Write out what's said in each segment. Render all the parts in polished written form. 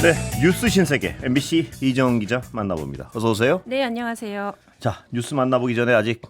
네, 뉴스 신세계 MBC 이정은 기자 만나봅니다. 어서 오세요. 네, 안녕하세요. 자, 뉴스 만나보기 전에 아직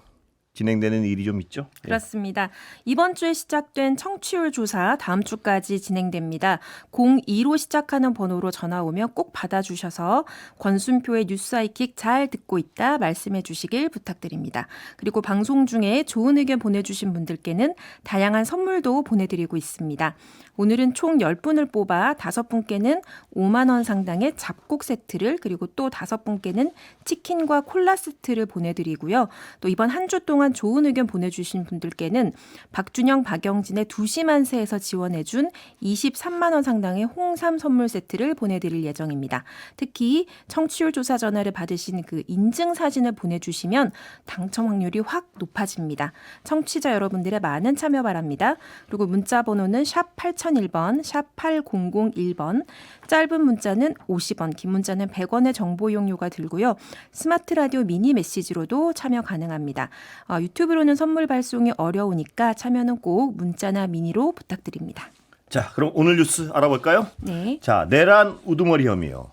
진행되는 일이 좀 있죠? 그렇습니다. 이번 주에 시작된 청취율 조사 다음 주까지 진행됩니다. 02로 시작하는 번호로 전화 오면 꼭 받아주셔서 권순표의 뉴스 아이킥 잘 듣고 있다 말씀해 주시길 부탁드립니다. 그리고 방송 중에 좋은 의견 보내주신 분들께는 다양한 선물도 보내드리고 있습니다. 오늘은 총 10분을 뽑아 5분께는 5만 원 상당의 잡곡 세트를 그리고 또 5분께는 치킨과 콜라 세트를 보내드리고요. 또 이번 한 주 동안 좋은 의견 보내주신 분들께는 박준영, 박영진의 2시 만세에서 지원해준 23만 원 상당의 홍삼 선물 세트를 보내드릴 예정입니다. 특히 청취율 조사 전화를 받으신 그 인증 사진을 보내주시면 당첨 확률이 확 높아집니다. 청취자 여러분들의 많은 참여 바랍니다. 그리고 문자 번호는 샵 8001번, 샵 8001번, 짧은 문자는 50원, 긴 문자는 100원의 정보 이용료가 들고요. 스마트 라디오 미니 메시지로도 참여 가능합니다. 유튜브로는 선물 발송이 어려우니까 참여는 꼭 문자나 미니로 부탁드립니다. 자, 그럼 오늘 뉴스 알아볼까요? 네. 자, 내란 우두머리 혐의요.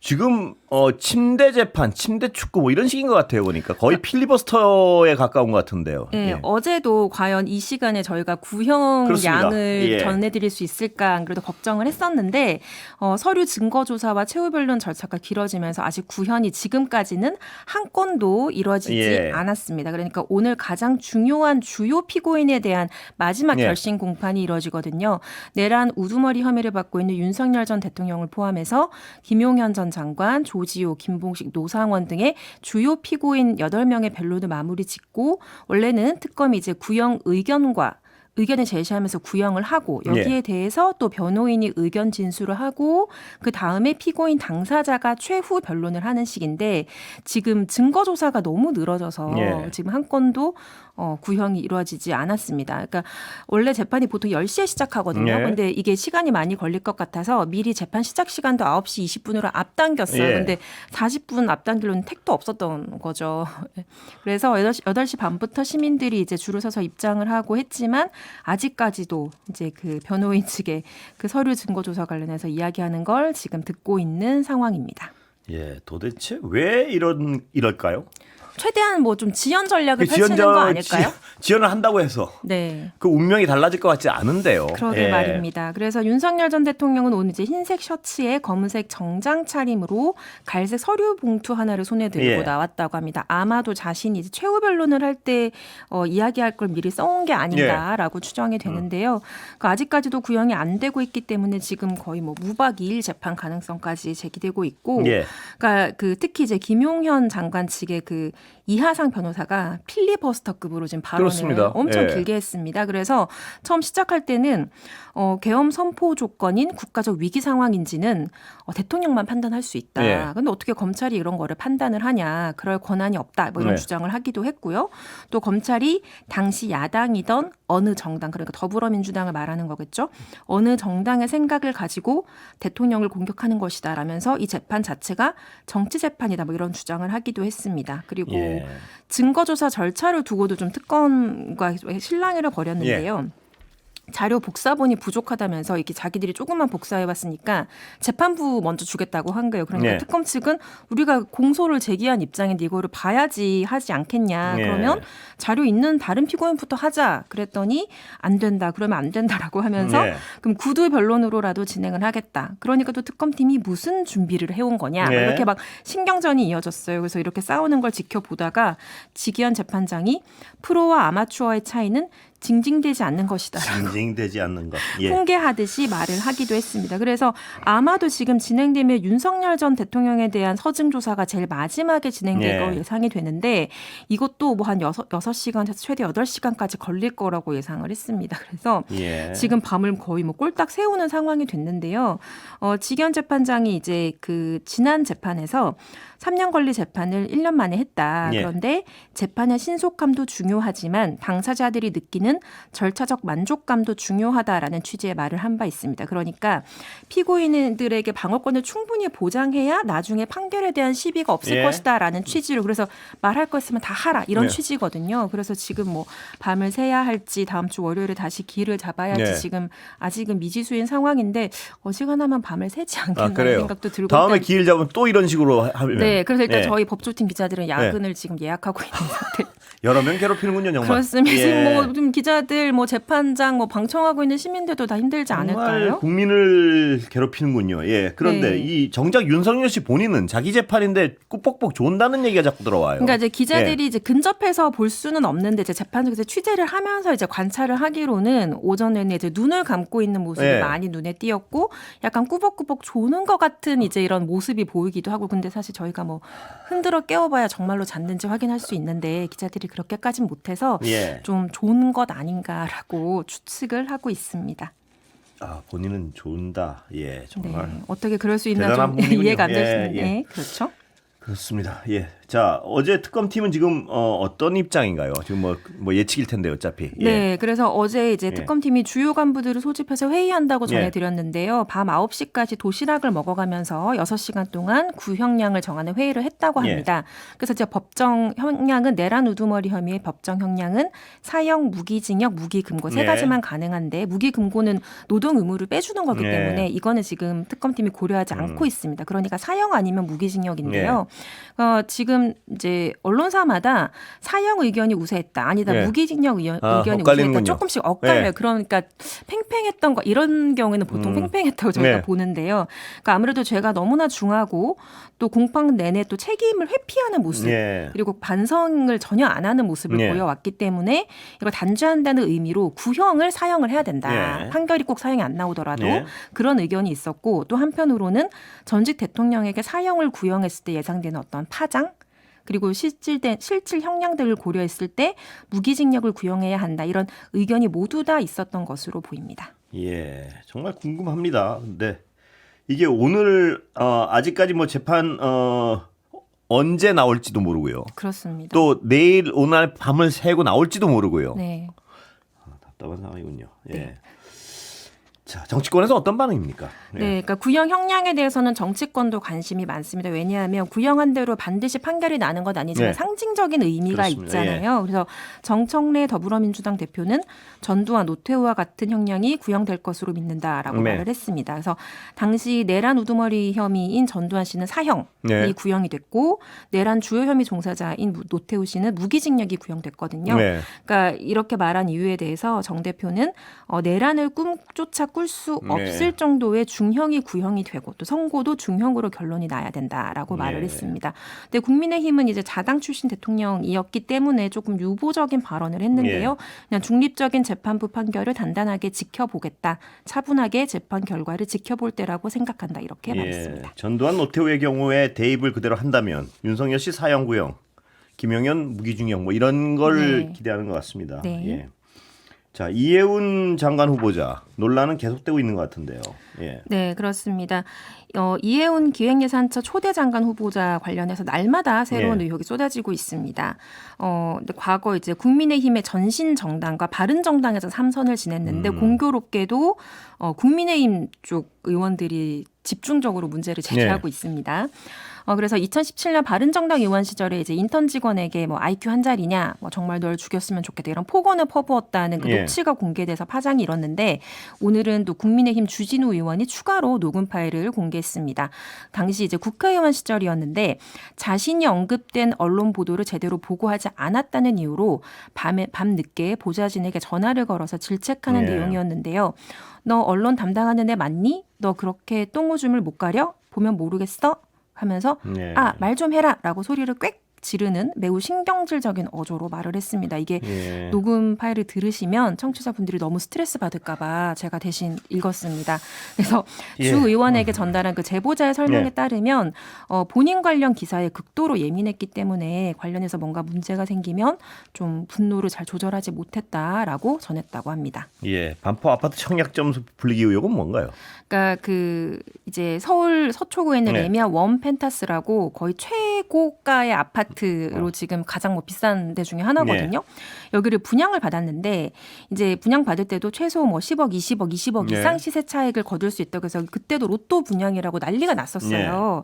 지금 침대 재판, 침대 축구 뭐 이런 식인 것 같아요. 보니까 거의 필리버스터에 가까운 것 같은데요. 네, 예. 어제도 과연 이 시간에 저희가 구형 그렇습니다. 양을 예. 전해드릴 수 있을까 안 그래도 걱정을 했었는데 서류 증거조사와 최후 변론 절차가 길어지면서 아직 구현이 지금까지는 한 건도 이루어지지 예. 않았습니다. 그러니까 오늘 가장 중요한 주요 피고인에 대한 마지막 예. 결심 공판이 이루어지거든요. 내란 우두머리 혐의를 받고 있는 윤석열 전 대통령을 포함해서 김용현 전 장관, 조지호, 김봉식, 노상원 등의 주요 피고인 8명의 변론을 마무리 짓고 원래는 특검이 이제 구형 의견을 제시하면서 구형을 하고 여기에 대해서 또 변호인이 의견 진술을 하고 그 다음에 피고인 당사자가 최후 변론을 하는 식인데 지금 증거 조사가 너무 늘어져서 지금 한 건도 구형이 이루어지지 않았습니다. 그러니까 원래 재판이 보통 10시에 시작하거든요. 그런데 이게 시간이 많이 걸릴 것 같아서 미리 재판 시작 시간도 9시 20분으로 앞당겼어요. 그런데 40분 앞당기로는 택도 없었던 거죠. 그래서 8시 반부터 시민들이 이제 줄을 서서 입장을 하고 했지만 아직까지도 이제 그 변호인 측의 그 서류 증거 조사 관련해서 이야기하는 걸 지금 듣고 있는 상황입니다. 예, 도대체 왜 이럴까요? 최대한 뭐 좀 지연 전략을 펼치는 거 아닐까요? 지연을 한다고 해서 네. 그 운명이 달라질 것 같지 않은데요. 그러게 말입니다. 그래서 윤석열 전 대통령은 오늘 이제 흰색 셔츠에 검은색 정장 차림으로 갈색 서류 봉투 하나를 손에 들고 나왔다고 합니다. 아마도 자신이 이제 최후 변론을 할 때 이야기할 걸 미리 써온 게 아닌가라고 추정이 되는데요. 그러니까 아직까지도 구형이 안 되고 있기 때문에 지금 거의 뭐 무박 2일 재판 가능성까지 제기되고 있고, 그러니까 그 특히 이제 김용현 장관 측의 그 이하상 변호사가 필리버스터급으로 지금 발언을 그렇습니다. 엄청 길게 했습니다. 그래서 처음 시작할 때는 계엄 선포 조건인 국가적 위기 상황인지는 대통령만 판단할 수 있다. 그런데 어떻게 검찰이 이런 거를 판단을 하냐. 그럴 권한이 없다. 뭐 이런 주장을 하기도 했고요. 또 검찰이 당시 야당이던 어느 정당, 그러니까 더불어민주당을 말하는 거겠죠. 어느 정당의 생각을 가지고 대통령을 공격하는 것이다 라면서 이 재판 자체가 정치 재판이다. 뭐 이런 주장을 하기도 했습니다. 그리고 증거조사 절차를 두고도 좀 특검과 실랑이를 벌였는데요. 자료 복사본이 부족하다면서 이렇게 자기들이 조금만 복사해봤으니까 재판부 먼저 주겠다고 한 거예요. 그러니까 특검 측은 우리가 공소를 제기한 입장인데 이거를 봐야지 하지 않겠냐. 그러면 자료 있는 다른 피고인부터 하자. 그랬더니 안 된다. 그러면 안 된다라고 하면서 그럼 구두 변론으로라도 진행을 하겠다. 그러니까 또 특검팀이 무슨 준비를 해온 거냐. 이렇게 막 신경전이 이어졌어요. 그래서 이렇게 싸우는 걸 지켜보다가 지기현 재판장이 프로와 아마추어의 차이는 징징대지 않는 것이다. 징징대지 않는 것. 훈계하듯이 말을 하기도 했습니다. 그래서 아마도 지금 진행되면 윤석열 전 대통령에 대한 서증 조사가 제일 마지막에 진행될 거 예상이 되는데 이것도 뭐 한 6시간, 최대 8시간까지 걸릴 거라고 예상을 했습니다. 그래서 지금 밤을 거의 뭐 꼴딱 세우는 상황이 됐는데요. 지기현 재판장이 이제 그 지난 재판에서 3년 권리 재판을 1년 만에 했다. 그런데 재판의 신속함도 중요하지만 당사자들이 느끼는 대표는 절차적 만족감도 중요하다라는 취지의 말을 한 바 있습니다. 그러니까 피고인들에게 방어권을 충분히 보장해야 나중에 판결에 대한 시비가 없을 것이다라는 취지로 그래서 말할 거 있으면 다 하라 이런 취지거든요. 그래서 지금 뭐 밤을 새야 할지 다음 주 월요일에 다시 길을 잡아야 할지 지금 아직은 미지수인 상황인데 어지간하면 밤을 새지 않겠나는 생각도 들고 다음에 일단, 기일 잡으면 또 이런 식으로 하면 네, 그래서 일단 저희 법조팀 기자들은 야근을 지금 예약하고 있는 상태. 여러 명 괴롭히는군요, 정말. 그렇습니다. 지금 뭐 좀 기자들, 뭐 재판장, 뭐 방청하고 있는 시민들도 다 힘들지 않을까요? 정말 국민을 괴롭히는군요. 예. 그런데 네. 이 정작 윤석열 씨 본인은 자기 재판인데 꾹뻑뻑 존다는 얘기가 자꾸 들어와요. 그러니까 이제 기자들이 이제 근접해서 볼 수는 없는데 이제 재판장에서 취재를 하면서 이제 관찰을 하기로는 오전에는 이제 눈을 감고 있는 모습이 많이 눈에 띄었고 약간 꾸벅꾸벅 조는 것 같은 이제 이런 모습이 보이기도 하고 근데 사실 저희가 뭐 흔들어 깨워봐야 정말로 잤는지 확인할 수 있는데 기자들이 그렇게까진 못해서 좀 좋은 것 아닌가라고 추측을 하고 있습니다. 아, 본인은 좋은다. 예, 정말. 네, 어떻게 그럴 수 있나 좀 이해가 안 되시는데. 네, 그렇죠. 그렇습니다. 예. 자, 어제 특검팀은 지금 어떤 입장인가요? 지금 뭐 예측일 텐데 어차피. 네, 그래서 어제 이제 특검팀이 주요 간부들을 소집해서 회의한다고 전해드렸는데요. 밤 9시까지 도시락을 먹어가면서 6시간 동안 구형량을 정하는 회의를 했다고 합니다. 그래서 이제 법정 형량은 내란 우두머리 혐의의 법정 형량은 사형, 무기징역, 무기금고 세 가지만 가능한데 무기금고는 노동 의무를 빼주는 거기 때문에 이거는 지금 특검팀이 고려하지 않고 있습니다. 그러니까 사형 아니면 무기징역인데요. 지금 이제 언론사마다 사형 의견이 우세했다. 아니다. 무기징역 의견이 우세했다. 조금씩 엇갈려요. 그러니까 팽팽했던 거 이런 경우에는 보통 팽팽했다고 저희가 보는데요. 그러니까 아무래도 죄가 너무나 중하고 또 공판 내내 또 책임을 회피하는 모습 그리고 반성을 전혀 안 하는 모습을 보여왔기 때문에 이걸 단죄한다는 의미로 구형을 사형을 해야 된다. 판결이 꼭 사형이 안 나오더라도 그런 의견이 있었고 또 한편으로는 전직 대통령에게 사형을 구형했을 때 예상되는 어떤 파장 그리고 실질 형량들을 고려했을 때 무기징역을 구형해야 한다. 이런 의견이 모두 다 있었던 것으로 보입니다. 예, 정말 궁금합니다. 근데 이게 오늘 아직까지 뭐 재판 언제 나올지도 모르고요. 그렇습니다. 또 내일 오늘 밤을 새고 나올지도 모르고요. 네. 답답한 상황이군요. 예. 자, 정치권에서 어떤 반응입니까? 네, 그러니까 구형 형량에 대해서는 정치권도 관심이 많습니다. 왜냐하면 구형한 대로 반드시 판결이 나는 것 아니지만 상징적인 의미가 있잖아요. 그래서 정청래 더불어민주당 대표는 전두환, 노태우와 같은 형량이 구형될 것으로 믿는다라고 말을 했습니다. 그래서 당시 내란 우두머리 혐의인 전두환 씨는 사형이 구형이 됐고 내란 주요 혐의 종사자인 노태우 씨는 무기징역이 구형됐거든요. 그러니까 이렇게 말한 이유에 대해서 정 대표는 내란을 꿈조차 꿀 수 없을 정도의 중형이 구형이 되고 또 선고도 중형으로 결론이 나야 된다라고 말을 했습니다. 근데 국민의힘은 이제 자당 출신 대통령이었기 때문에 조금 유보적인 발언을 했는데요. 그냥 중립적인 재판부 판결을 단단하게 지켜보겠다. 차분하게 재판 결과를 지켜볼 때라고 생각한다. 이렇게 말했습니다. 전두환 노태우의 경우에 대입을 그대로 한다면 윤석열 씨 사형 구형, 김용현 무기징역 뭐 이런 걸 기대하는 것 같습니다. 자, 이해운 장관 후보자 논란은 계속되고 있는 것 같은데요. 네, 그렇습니다. 이해운 기획예산처 초대 장관 후보자 관련해서 날마다 새로운 의혹이 쏟아지고 있습니다. 근데 과거 이제 국민의힘의 전신 정당과 바른 정당에서 3선을 지냈는데 공교롭게도 국민의힘 쪽 의원들이 집중적으로 문제를 제기하고 있습니다. 그래서 2017년 바른정당 의원 시절에 이제 인턴 직원에게 뭐 IQ 한 자리냐, 뭐 정말 널 죽였으면 좋겠다 이런 폭언을 퍼부었다는 그 녹취가 공개돼서 파장이 일었는데 오늘은 또 국민의힘 주진우 의원이 추가로 녹음 파일을 공개했습니다. 당시 이제 국회의원 시절이었는데 자신이 언급된 언론 보도를 제대로 보고하지 않았다는 이유로 밤 늦게 보좌진에게 전화를 걸어서 질책하는 내용이었는데요. 너 언론 담당하는 애 맞니? 너 그렇게 똥오줌을 못 가려? 보면 모르겠어? 하면서 말 좀 해라라고 소리를 꽥 지르는 매우 신경질적인 어조로 말을 했습니다. 이게 녹음 파일을 들으시면 청취자분들이 너무 스트레스 받을까 봐 제가 대신 읽었습니다. 그래서 주 의원에게 전달한 그 제보자의 설명에 따르면 본인 관련 기사에 극도로 예민했기 때문에 관련해서 뭔가 문제가 생기면 좀 분노를 잘 조절하지 못했다라고 전했다고 합니다. 반포 아파트 청약점 불리기 의혹은 뭔가요? 그러니까 그 이제 서울 서초구에 있는 레미안 원 펜타스라고 거의 최고가의 아파트 아파트로 지금 가장 뭐 비싼 데 중에 하나거든요. 여기를 분양을 받았는데 이제 분양 받을 때도 최소 뭐 10억, 20억 이상 시세 차익을 거둘 수 있다고 해서 그때도 로또 분양이라고 난리가 났었어요.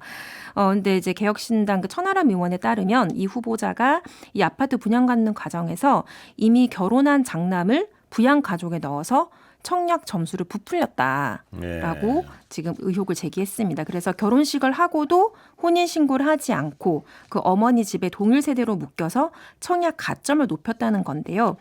근데 이제 개혁신당 그 천하람 의원에 따르면 이 후보자가 이 아파트 분양받는 과정에서 이미 결혼한 장남을 부양 가족에 넣어서 청약 점수를 부풀렸다라고 지금 의혹을 제기했습니다. 그래서 결혼식을 하고도 혼인신고를 하지 않고 그 어머니 집에 동일 세대로 묶여서 청약 가점을 높였다는 건데요.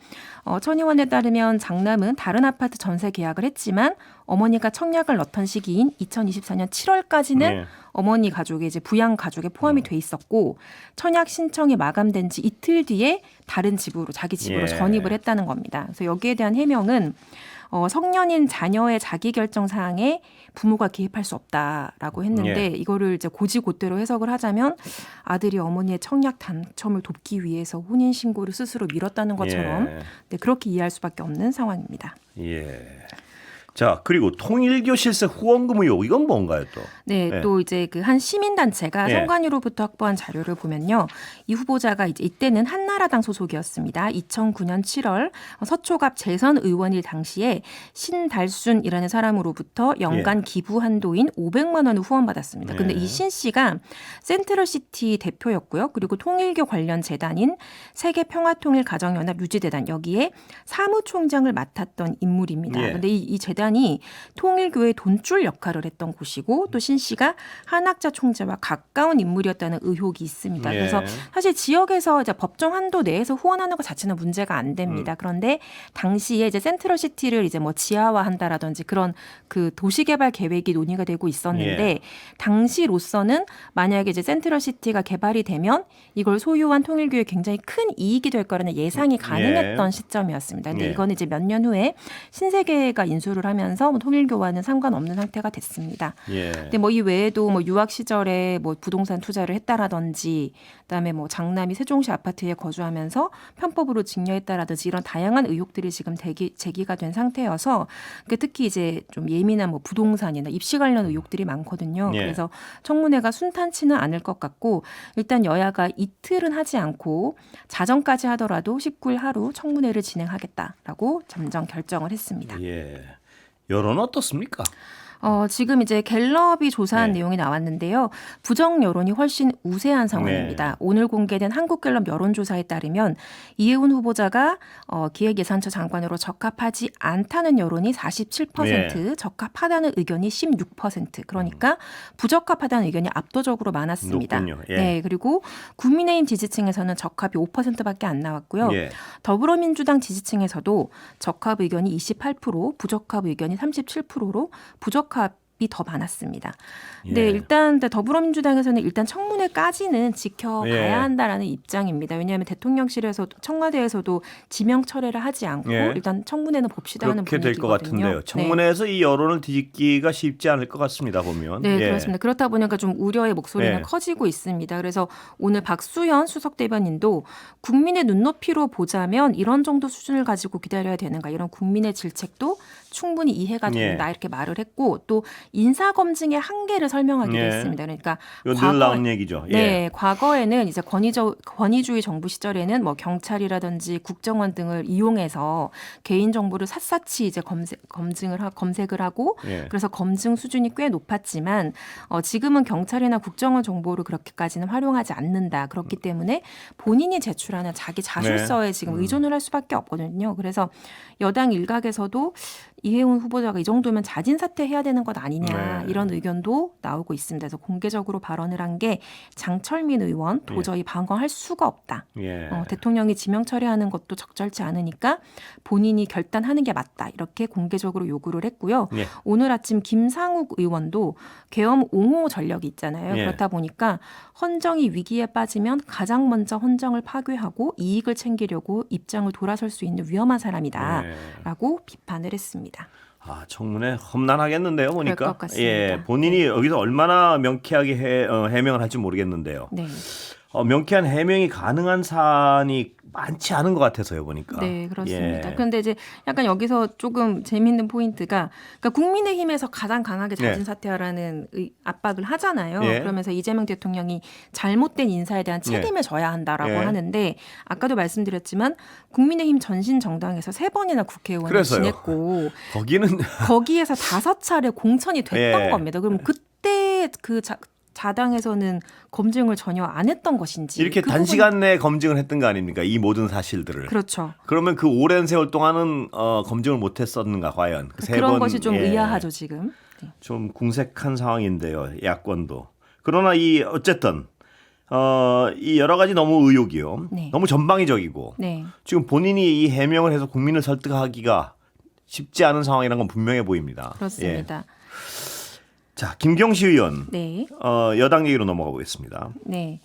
천 의원에 따르면 장남은 다른 아파트 전세 계약을 했지만 어머니가 청약을 넣던 시기인 2024년 7월까지는 어머니 가족의 이제 부양 가족에 포함이 돼 있었고 청약 신청이 마감된 지 이틀 뒤에 다른 집으로 자기 집으로 전입을 했다는 겁니다. 그래서 여기에 대한 해명은 성년인 자녀의 자기결정 사항에 부모가 개입할 수 없다라고 했는데 이거를 이제 고지고대로 해석을 하자면 아들이 어머니의 청약 당첨을 돕기 위해서 혼인신고를 스스로 미뤘다는 것처럼 네, 그렇게 이해할 수밖에 없는 상황입니다. 자, 그리고 통일교 실세 후원금 의혹 이건 뭔가요 또? 네, 또 이제 그 한 시민단체가 선관위로부터 확보한 자료를 보면요. 이 후보자가 이제 이때는 한나라당 소속이었습니다. 2009년 7월 서초갑 재선 의원일 당시에 신달순이라는 사람으로부터 연간 기부 한도인 500만 원을 후원받았습니다. 근데 이 신 씨가 센트럴시티 대표였고요. 그리고 통일교 관련 재단인 세계평화통일가정연합 유지재단 여기에 사무총장을 맡았던 인물입니다. 근데 이 재단이 통일교의 돈줄 역할을 했던 곳이고 또 신 씨가 한학자 총재와 가까운 인물이었다는 의혹이 있습니다. 그래서 사실 지역에서 이제 법정 한도 내에서 후원하는 것 자체는 문제가 안 됩니다. 그런데 당시에 이제 센트럴시티를 이제 뭐 지하화한다라든지 그런 그 도시개발 계획이 논의가 되고 있었는데 당시로서는 만약에 이제 센트럴시티가 개발이 되면 이걸 소유한 통일교에 굉장히 큰 이익이 될 거라는 예상이 가능했던 시점이었습니다. 근데 이거는 이제 몇 년 후에 신세계가 인수를 하면서 뭐 통일교와는 상관없는 상태가 됐습니다. 근데 뭐 이 외에도 뭐 유학 시절에 뭐 부동산 투자를 했다라든지 그다음에 뭐 장남이 세종시 아파트에 거주하면서 편법으로 증여했다라든지 이런 다양한 의혹들이 지금 제기가 된 상태여서 특히 이제 좀 예민한 뭐 부동산이나 입시 관련 의혹들이 많거든요. 그래서 청문회가 순탄치는 않을 것 같고 일단 여야가 이틀은 하지 않고 자정까지 하더라도 19일 하루 청문회를 진행하겠다라고 잠정 결정을 했습니다. 여론은 어떻습니까? 지금 이제 갤럽이 조사한 내용이 나왔는데요. 부정 여론이 훨씬 우세한 상황입니다. 오늘 공개된 한국갤럽 여론조사에 따르면 이해운 후보자가 기획예산처 장관으로 적합하지 않다는 여론이 47%, 적합하다는 의견이 16%. 그러니까 부적합하다는 의견이 압도적으로 많았습니다. 네, 그리고 국민의힘 지지층에서는 적합이 5%밖에 안 나왔고요. 더불어민주당 지지층에서도 적합 의견이 28%, 부적합 의견이 37%로 부적합이 더 많았습니다. 근데 일단 더불어민주당에서는 일단 청문회까지는 지켜봐야 한다라는 입장입니다. 왜냐하면 대통령실에서도 청와대에서도 지명 철회를 하지 않고 일단 청문회는 봅시다 하는 분위기거든요. 그렇게 될 것 같은데요. 청문회에서 이 여론을 뒤집기가 쉽지 않을 것 같습니다. 보면. 네, 그렇습니다. 그렇다 보니까 좀 우려의 목소리는 커지고 있습니다. 그래서 오늘 박수현 수석 대변인도 국민의 눈높이로 보자면 이런 정도 수준을 가지고 기다려야 되는가 이런 국민의 질책도 충분히 이해가 된다 이렇게 말을 했고 또 인사검증의 한계를 설명하기도 했습니다. 그러니까 늘 나온 얘기죠. 네, 과거에는 이제 권위주의 정부 시절에는 뭐 경찰이라든지 국정원 등을 이용해서 개인 정보를 샅샅이 이제 검색을 하고 그래서 검증 수준이 꽤 높았지만 지금은 경찰이나 국정원 정보를 그렇게까지는 활용하지 않는다. 그렇기 때문에 본인이 제출하는 자기 자술서에 지금 의존을 할 수밖에 없거든요. 그래서 여당 일각에서도 이해운 후보자가 이 정도면 자진 사퇴해야 되는 것 아니냐 이런 의견도 나오고 있습니다. 그래서 공개적으로 발언을 한 게 장철민 의원 도저히 방어할 수가 없다. 대통령이 지명 처리하는 것도 적절치 않으니까 본인이 결단하는 게 맞다. 이렇게 공개적으로 요구를 했고요. 오늘 아침 김상욱 의원도 계엄 옹호 전력이 있잖아요. 그렇다 보니까 헌정이 위기에 빠지면 가장 먼저 헌정을 파괴하고 이익을 챙기려고 입장을 돌아설 수 있는 위험한 사람이다라고 비판을 했습니다. 청문회 험난하겠는데요, 보니까. 그럴 것 같습니다. 본인이 여기서 얼마나 명쾌하게 해명을 할지 모르겠는데요. 명쾌한 해명이 가능한 사안이 많지 않은 것 같아서요, 보니까. 네, 그렇습니다. 예. 그런데 이제 약간 여기서 조금 재밌는 포인트가 그러니까 국민의힘에서 가장 강하게 자진 네. 사퇴하라는 압박을 하잖아요. 예. 그러면서 이재명 대통령이 잘못된 인사에 대한 책임을 져야 한다라고 예. 하는데 아까도 말씀드렸지만 국민의힘 전신 정당에서 3번이나 국회의원을 그래서요. 지냈고 거기는 거기에서 5차례 공천이 됐던 예. 겁니다. 그럼 그때 그 자당에서는 검증을 전혀 안 했던 것인지 이렇게 그 단시간 내에 검증을 했던 거 아닙니까? 이 모든 사실들을. 그렇죠. 그러면 그 오랜 세월 동안은 검증을 못했었는가 과연? 그런 것이 좀 의아하죠 지금. 네. 좀 궁색한 상황인데요. 야권도. 그러나 어쨌든 이 여러 가지 너무 의혹이요. 네. 너무 전방위적이고 네. 지금 본인이 이 해명을 해서 국민을 설득하기가 쉽지 않은 상황이라는 건 분명해 보입니다. 그렇습니다. 예. 자, 김경시 의원. 네. 여당 얘기로 넘어가 보겠습니다. 네.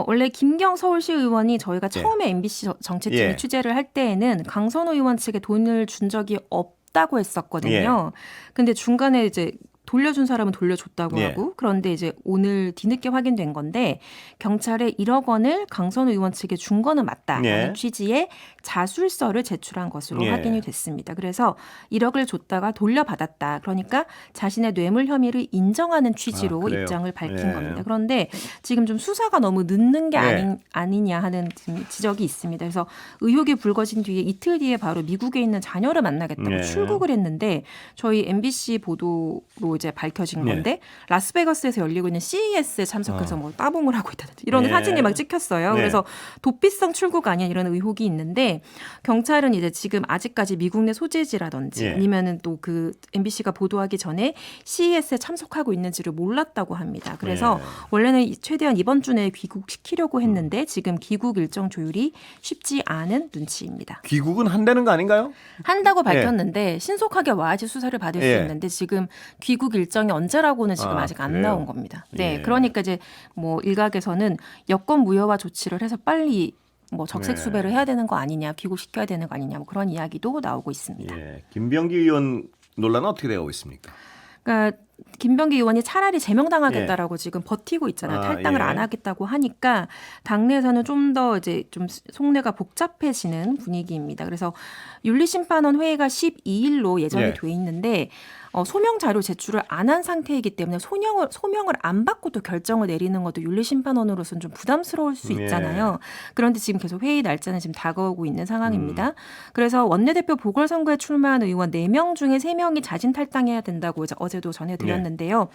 원래 김경 서울시 의원이 저희가 예. 처음에 MBC 정책팀이 예. 취재를 할 때에는 강선호 의원 측에 돈을 준 적이 없다고 했었거든요. 근데 중간에 이제 돌려준 사람은 돌려줬다고 예. 하고 그런데 이제 오늘 뒤늦게 확인된 건데 경찰에 1억 원을 강선호 의원 측에 준 거는 맞다라는 예. 취지의 자술서를 제출한 것으로 예. 확인이 됐습니다. 그래서 1억을 줬다가 돌려받았다. 그러니까 자신의 뇌물 혐의를 인정하는 취지로 그래요? 입장을 밝힌 예. 겁니다. 그런데 지금 좀 수사가 너무 늦는 게 예. 아니냐 하는 지적이 있습니다. 그래서 의혹이 불거진 뒤에 이틀 뒤에 바로 미국에 있는 자녀를 만나겠다고 예. 출국을 했는데 저희 MBC 보도로 이제 밝혀진 예. 건데 라스베가스에서 열리고 있는 CES에 참석해서 뭐 따봉을 하고 있다든지 이런 예. 사진이 막 찍혔어요. 네. 그래서 도피성 출국 아니야 이런 의혹이 있는데 경찰은 이제 지금 아직까지 미국 내 소재지라든지 예. 아니면은 또 그 MBC가 보도하기 전에 CES에 참석하고 있는지를 몰랐다고 합니다. 그래서 예. 원래는 최대한 이번 주 내에 귀국시키려고 했는데 지금 귀국 일정 조율이 쉽지 않은 눈치입니다. 귀국은 한다는 거 아닌가요? 한다고 밝혔는데 신속하게 와야지 수사를 받을 수 예. 있는데 지금 귀국 일정이 언제라고는 지금 아직 안 그래요? 나온 겁니다. 네, 예. 그러니까 이제 뭐 일각에서는 여권 무효화 조치를 해서 빨리 뭐 적색 수배를 해야 되는 거 아니냐, 귀국시켜야 되는 거 아니냐, 뭐 그런 이야기도 나오고 있습니다. 예. 김병기 의원 논란은 어떻게 되고 있습니까? 그러니까 김병기 의원이 차라리 제명당하겠다라고 지금 버티고 있잖아요. 탈당을 예. 안 하겠다고 하니까 당내에서는 좀 더 이제 좀 속내가 복잡해지는 분위기입니다. 그래서 윤리심판원 회의가 12일로 예정이 예. 돼 있는데 소명 자료 제출을 안 한 상태이기 때문에 소명을 안 받고 또 결정을 내리는 것도 윤리심판원으로서는 좀 부담스러울 수 있잖아요. 그런데 지금 계속 회의 날짜는 지금 다가오고 있는 상황입니다. 그래서 원내대표 보궐선거에 출마한 의원 4명 중에 3명이 자진 탈당해야 된다고 이제 어제도 전해드렸는데요.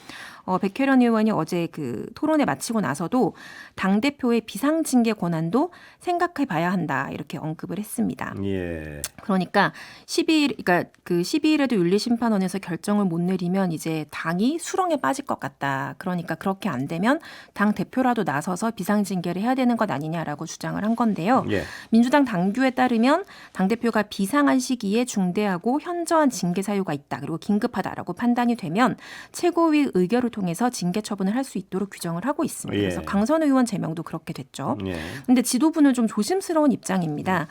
백혜련 의원이 어제 그 토론회 마치고 나서도 당대표의 비상징계 권한도 생각해봐야 한다 이렇게 언급을 했습니다. 예. 그러니까 12일에도 윤리심판원에서 결정을 못 내리면 이제 당이 수렁에 빠질 것 같다. 그러니까 그렇게 안 되면 당 대표라도 나서서 비상징계를 해야 되는 것 아니냐라고 주장을 한 건데요. 예. 민주당 당규에 따르면 당 대표가 비상한 시기에 중대하고 현저한 징계 사유가 있다. 그리고 긴급하다라고 판단이 되면 최고위 의결을 통해서 징계 처분을 할 수 있도록 규정을 하고 있습니다. 그래서 예. 강선우 의원 제명도 그렇게 됐죠. 예. 근데 지도부는 좀 조심스러운 입장입니다.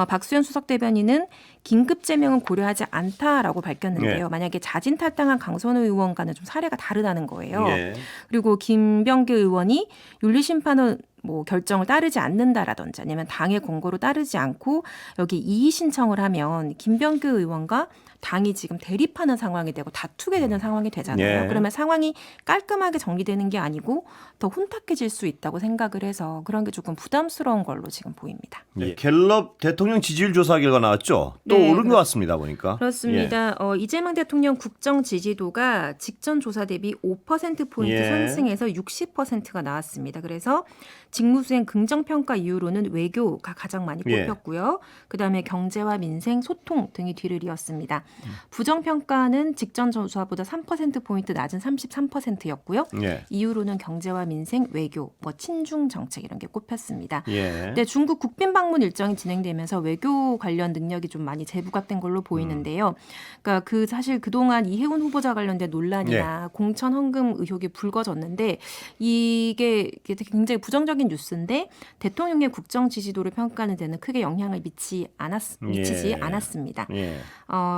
박수현 수석 대변인은 긴급 제명은 고려하지 않다라고 밝혔는데요. 예. 만약에 자진 탈당한 강선우 의원과는 좀 사례가 다르다는 거예요. 예. 그리고 김병기 의원이 윤리심판은 뭐 결정을 따르지 않는다라든지 아니면 당의 권고로 따르지 않고 여기 이의 신청을 하면 김병기 의원과 당이 지금 대립하는 상황이 되고 다투게 되는 상황이 되잖아요. 예. 그러면 상황이 깔끔하게 정리되는 게 아니고 더 혼탁해질 수 있다고 생각을 해서 그런 게 조금 부담스러운 걸로 지금 보입니다. 예. 갤럽 대통령 지지율 조사 결과 나왔죠. 또 네, 오른 것 같습니다. 보니까. 그렇습니다. 이재명 대통령 국정 지지도가 직전 조사 대비 5%포인트 예. 상승해서 60%가 나왔습니다. 그래서 직무수행 긍정평가 이후로는 외교가 가장 많이 예. 뽑혔고요. 그다음에 경제와 민생, 소통 등이 뒤를 이었습니다. 부정평가는 직전 조사보다 3%포인트 낮은 33%였고요. 예. 이후로는 경제와 민생, 외교, 뭐 친중 정책 이런 게 꼽혔습니다. 예. 네, 중국 국빈 방문 일정이 진행되면서 외교 관련 능력이 좀 많이 재부각된 걸로 보이는데요. 그러니까 사실 그동안 이해운 후보자 관련된 논란이나 공천 헌금 의혹이 불거졌는데 이게 굉장히 부정적인 뉴스인데 대통령의 국정 지지도를 평가하는 데는 크게 영향을 미치지 않았습니다. 예.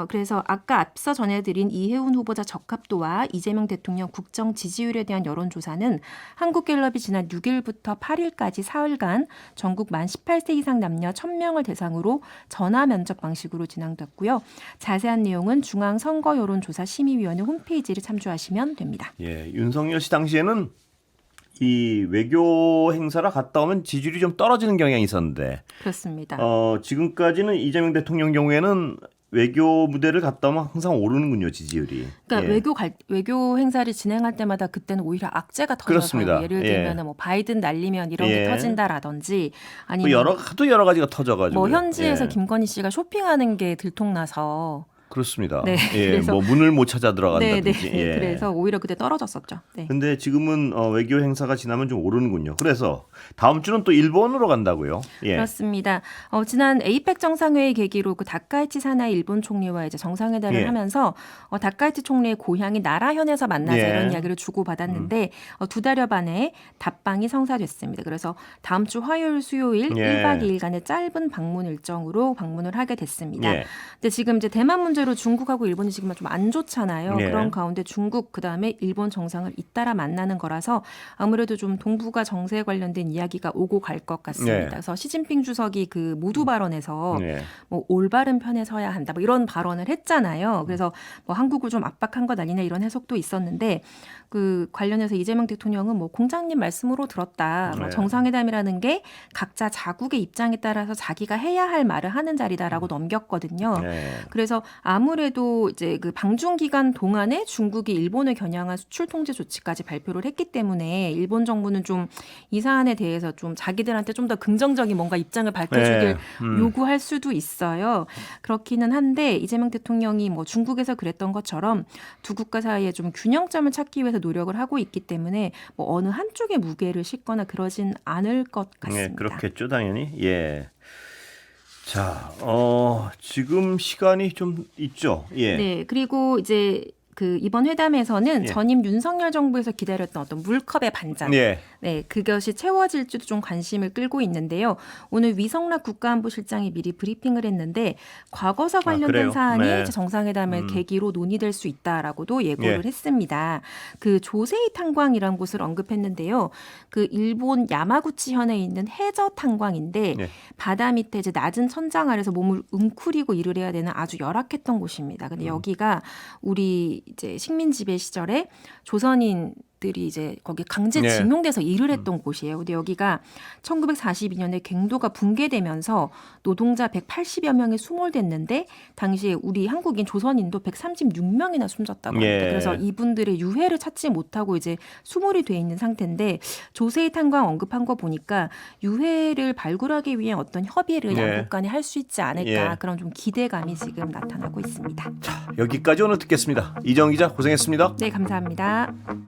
그래서 그래서 아까 앞서 전해드린 이해운 후보자 적합도와 이재명 대통령 국정 지지율에 대한 여론조사는 한국갤럽이 지난 6일부터 8일까지 사흘간 전국 만 18세 이상 남녀 1,000명을 대상으로 전화 면접 방식으로 진행됐고요. 자세한 내용은 중앙선거여론조사심의위원회 홈페이지를 참조하시면 됩니다. 예, 윤석열 씨 당시에는 이 외교 행사를 갔다 오면 지지율이 좀 떨어지는 경향이 있었는데 그렇습니다. 지금까지는 이재명 대통령 경우에는 외교 무대를 갔다 오면 항상 오르는군요, 지지율이. 그러니까 예. 외교 행사를 진행할 때마다 그때는 오히려 악재가 터져서 그렇습니다. 예를 들면 뭐 바이든 날리면 이런 게 터진다라든지 아니면 하도 여러 가지가 터져가지고 뭐 현지에서 김건희 씨가 쇼핑하는 게 들통나서 그렇습니다. 네, 예, 그래서 뭐 문을 못 찾아 들어간다든지. 네, 예. 그래서 오히려 그때 떨어졌었죠. 네. 근데 지금은 외교 행사가 지나면 좀 오르는군요. 그래서 다음 주는 또 일본으로 간다고요. 예. 그렇습니다. 지난 에이펙 정상회의 계기로 그 다카이치 사나이 일본 총리와 이제 정상회담을 예. 하면서 다카이치 총리의 고향이 나라현에서 만나자 예. 이런 이야기를 주고받았는데 두 달여 만에 답방이 성사됐습니다. 그래서 다음 주 화요일, 수요일 예. 1박 2일간의 짧은 방문 일정으로 방문을 하게 됐습니다. 예. 근데 지금 이제 대만 문제로 중국하고 일본이 지금 좀 안 좋잖아요. 예. 그런 가운데 중국 그다음에 일본 정상을 잇따라 만나는 거라서 아무래도 좀 동북아 정세에 관련된 이야기가 오고 갈 것 같습니다. 예. 그래서 시진핑 주석이 그 모두 발언에서 예. 뭐 올바른 편에 서야 한다 뭐 이런 발언을 했잖아요. 그래서 뭐 한국을 좀 압박한 것 아니냐 이런 해석도 있었는데 그 관련해서 이재명 대통령은 뭐 공장님 말씀으로 들었다. 뭐 네. 정상회담이라는 게 각자 자국의 입장에 따라서 자기가 해야 할 말을 하는 자리다라고 넘겼거든요. 예. 그래서 아무래도 이제 그 방중 기간 동안에 중국이 일본을 겨냥한 수출 통제 조치까지 발표를 했기 때문에 일본 정부는 좀 이 사안에 대해서 좀 자기들한테 좀 더 긍정적인 뭔가 입장을 밝혀주길 요구할 수도 있어요. 그렇기는 한데 이재명 대통령이 뭐 중국에서 그랬던 것처럼 두 국가 사이에 좀 균형점을 찾기 위해서 노력을 하고 있기 때문에 뭐 어느 한쪽에 무게를 싣거나 그러진 않을 것 같습니다. 예, 그렇겠죠, 당연히. 예. 자, 지금 시간이 좀 있죠. 예. 네, 그리고 이제 그 이번 회담에서는 예. 전임 윤석열 정부에서 기다렸던 어떤 물컵의 반장, 예. 네, 그것이 채워질지도 좀 관심을 끌고 있는데요. 오늘 위성락 국가안보실장이 미리 브리핑을 했는데 과거사 관련된 그래요? 사안이 네. 이제 정상회담의 계기로 논의될 수 있다라고도 예고를 예. 했습니다. 그 조세이 탄광이라는 곳을 언급했는데요. 그 일본 야마구치현에 있는 해저 탄광인데 예. 바다 밑에 이제 낮은 천장 아래서 몸을 웅크리고 일을 해야 되는 아주 열악했던 곳입니다. 근데 여기가 우리 이제 식민 지배 시절에 조선인들이 이제 거기 강제 네. 징용돼서 일을 했던 곳이에요. 근데 여기가 1942년에 갱도가 붕괴되면서 노동자 180여 명이 수몰됐는데 당시에 우리 한국인 조선인도 136명이나 숨졌다고 합니다. 예. 그래서 이분들의 유해를 찾지 못하고 이제 수몰이 돼 있는 상태인데 조세이 탄광 언급한 거 보니까 유해를 발굴하기 위한 어떤 협의를 예. 양국 간에 할 수 있지 않을까 예. 그런 좀 기대감이 지금 나타나고 있습니다. 여기까지 오늘 듣겠습니다. 이정 기자 고생했습니다. 네, 감사합니다.